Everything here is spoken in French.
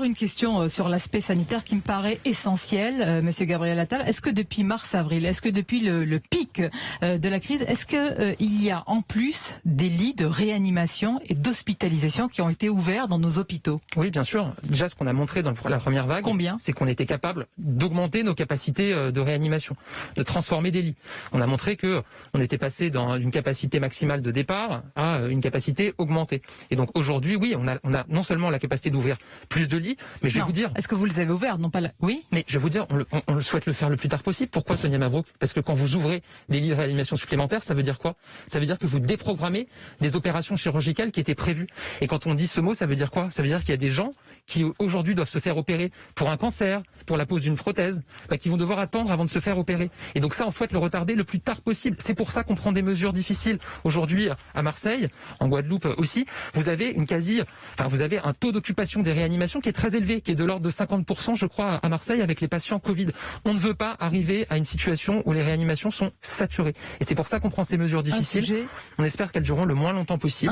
Une question sur l'aspect sanitaire qui me paraît essentiel, Monsieur Gabriel Attal. Est-ce que depuis mars-avril, est-ce que depuis le pic de la crise, est-ce que il y a en plus des lits de réanimation et d'hospitalisation qui ont été ouverts dans nos hôpitaux? Oui, bien sûr. Déjà, ce qu'on a montré dans la première vague, c'est qu'on était capable d'augmenter nos capacités de réanimation, de transformer des lits. On a montré que on était passé d'une capacité maximale de départ à une capacité augmentée. Et donc aujourd'hui, oui, on a non seulement la capacité d'ouvrir plus de lits, mais je vais vous dire... Est-ce que vous les avez ouverts? Non, pas là. Oui. Mais je vais vous dire, on souhaite le faire le plus tard possible. Pourquoi, Sonia Mabrouk? Parce que quand vous ouvrez des lits de réanimation supplémentaires, ça veut dire quoi? Ça veut dire que vous déprogrammez des opérations chirurgicales qui étaient prévues. Et quand on dit ce mot, ça veut dire quoi? Ça veut dire qu'il y a des gens qui aujourd'hui doivent se faire opérer pour un cancer, pour la pose d'une prothèse, qui vont devoir attendre avant de se faire opérer. Et donc ça, on souhaite le retarder le plus tard possible. C'est pour ça qu'on prend des mesures difficiles. Aujourd'hui, à Marseille, en Guadeloupe aussi, vous avez un taux d'occupation des réanimations qui est très élevé, qui est de l'ordre de 50%, je crois, à Marseille, avec les patients Covid. On ne veut pas arriver à une situation où les réanimations sont saturées. Et c'est pour ça qu'on prend ces mesures difficiles. On espère qu'elles dureront le moins longtemps possible.